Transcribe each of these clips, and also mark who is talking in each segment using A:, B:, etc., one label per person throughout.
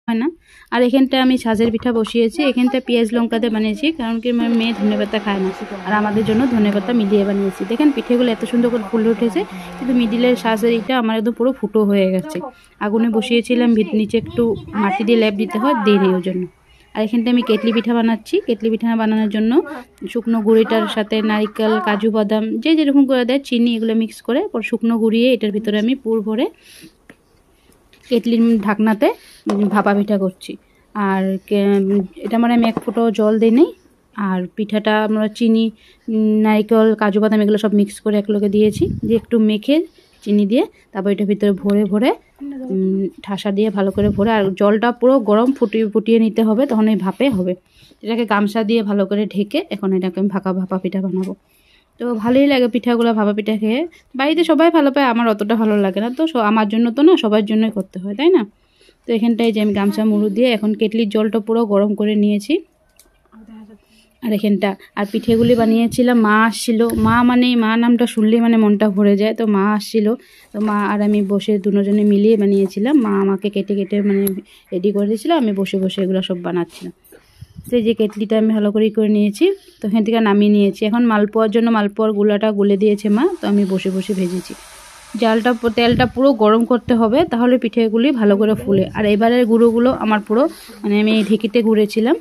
A: হয় না। আর এখানটা আমি সাজের পিঠা বসিয়েছি, এখানটা পেঁয়াজ লঙ্কা দিয়ে বানিয়েছি, কারণ কি আমার মেয়ে ধনেপাতা খায় না, আর আমাদের জন্য ধনেপাতা মিলিয়ে বানিয়েছি। দেখেন পিঠেগুলো এত সুন্দর করে ফুলে উঠেছে, কিন্তু মিডিলের সাজের এটা আমার একদম পুরো ফুটো হয়ে গেছে। আগুনে বসিয়েছিলাম, নিচে একটু মাটি দিয়ে লেপ দিতে হয়, দিয়ে নেই ওর জন্য। আর এখানটা আমি কেটলি পিঠা বানাচ্ছি। কেটলি পিঠা বানানোর জন্য শুকনো গুঁড়িটার সাথে নারকেল, কাজু বাদাম যে যেরকম করে দেয়, চিনি, এগুলো মিক্স করে পর শুকনো গুঁড়িয়ে এটার ভিতরে আমি পুর ভরে কেটলির ঢাকনাতে ভাপা পিঠা করছি। আর এটা মানে আমি এক ফোঁটাও জল দিই নি। আর পিঠাটা আমরা চিনি, নারকেল, কাজু বাদাম এগুলো সব মিক্স করে একলগে দিয়েছি, দিয়ে একটু মেখে চিনি দিয়ে তারপর এটার ভিতরে ভরে ভরে ঠাসা দিয়ে ভালো করে ভরে, আর জলটা পুরো গরম ফুটিয়ে নিতে হবে, তখন এই ভাপে হবে। এটাকে গামছা দিয়ে ভালো করে ঢেকে এখন এটাকে আমি ভাপা পিঠা বানাবো। তো ভালোই লাগে পিঠাগুলো, ভাপা পিঠা খেয়ে। বাড়িতে সবাই ভালো পায়, আমার অতটা ভালো লাগে না, তো আমার জন্য তো না, সবার জন্যই করতে হয়, তাই না? তো এখানটায় যে আমি গামছা মুড়ো দিয়ে এখন কেটলির জলটা পুরো গরম করে নিয়েছি। আর এখানটা আর পিঠেগুলি বানিয়েছিলাম, মা আসছিল। মা নামটা শুনলেই মানে মনটা ভরে যায়। তো মা আসছিল, তো মা আর আমি বসে দুজনে মিলিয়ে বানিয়েছিলাম। মা আমাকে কেটে কেটে মানে রেডি করে দিয়েছিল, আমি বসে বসে এগুলো সব বানাচ্ছিলাম। তো এই যে কেটলিটা আমি ভালো করে নিয়েছি, তো এখান থেকে নামিয়ে নিয়েছি। এখন মালপোয়ার জন্য মালপোয়ার গুলাটা গুলে দিয়েছে মা, তো আমি বসে বসে ভেজেছি। তেলটা পুরো গরম করতে হবে, তাহলে পিঠেগুলি ভালো করে ফুলে। আর এবারের গুঁড়োগুলো আমার পুরো মানে আমি ঢেকিতে গুঁড়েছিলাম,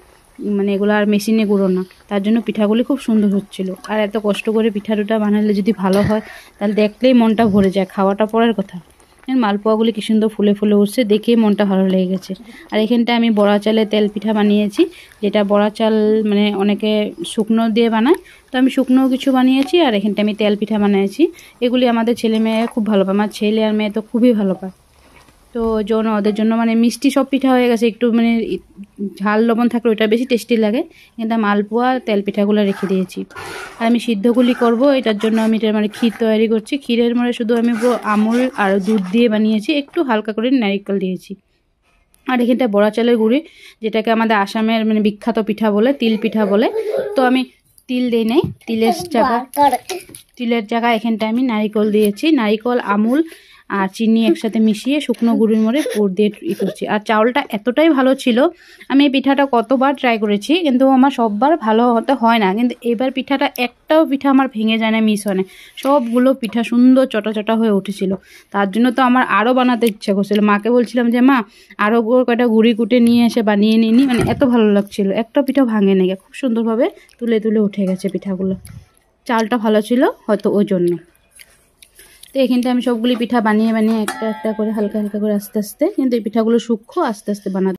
A: মানে এগুলো আর মেশিনে গুঁড়ো না, তার জন্য পিঠাগুলি খুব সুন্দর হচ্ছিল। আর এত কষ্ট করে পিঠাটা বানালে যদি ভালো হয়, তাহলে দেখলেই মনটা ভরে যায়, খাওয়াটা পরের কথা। মালপোয়াগুলি কি সুন্দর ফুলে ফুলে উঠছে, দেখেই মনটা ভালো লেগে গেছে। আর এখানটা আমি বড়া চালের তেল পিঠা বানিয়েছি, যেটা বড়া চাল মানে অনেকে শুকনো দিয়ে বানায়, তো আমি শুকনো কিছু বানিয়েছি। আর এখানটা আমি তেল পিঠা বানিয়েছি। এগুলি আমাদের ছেলে মেয়ে খুব ভালো পায়, আমার ছেলে আর মেয়ে তো খুবই ভালো পায়। তো ওদের জন্য মানে মিষ্টি সব পিঠা হয়ে গেছে, একটু মানে ঝাল লবণ থাকলে ওটা বেশি টেস্টি লাগে। কিন্তু মালপোয়া তেল পিঠাগুলো রেখে দিয়েছি। আর আমি সিদ্ধগুলি করব, এটার জন্য আমি এটা মানে ক্ষীর তৈরি করছি। ক্ষীরের মানে শুধু আমি আমুল আর দুধ দিয়ে বানিয়েছি, একটু হালকা করে নারকেল দিয়েছি। আর এখানটা বড়া চালের গুঁড়ি, যেটাকে আমাদের আসামের মানে বিখ্যাত পিঠা বলে, তিল পিঠা বলে। তো আমি তিল দিই নাই, তিলের জায়গায় এখানটা আমি নারকেল দিয়েছি। নারকেল, আমুল আর চিনি একসাথে মিশিয়ে শুকনো গুঁড়ির মধ্যে পুর দিয়ে করছি। আর চাউলটা এতটাই ভালো ছিল, আমি এই পিঠাটা কতবার ট্রাই করেছি, কিন্তু আমার সববার ভালো হতে হয় না। কিন্তু এবার পিঠাটা একটাও পিঠা আমার ভেঙে যায় না, মিস হয় না, সবগুলো পিঠা সুন্দর চটা চটা হয়ে উঠেছিল। তার জন্য তো আমার আরও বানাতে ইচ্ছা করছিল। মাকে বলছিলাম যে মা আরও কয়টা গুঁড়ি কুটে নিয়ে এসে বানিয়ে নিই, মানে এত ভালো লাগছিল। একটা পিঠা ভাঙে নেই, খুব সুন্দরভাবে তুলে তুলে উঠে গেছে পিঠাগুলো। চালটা ভালো ছিল হয়তো ওই জন্য। তো এখানটা আমি সবগুলি পিঠা বানিয়ে একটা একটা করে হালকা হালকা করে আস্তে আস্তে, কিন্তু এই পিঠাগুলো সূক্ষ্ম, আস্তে আস্তে বানাতে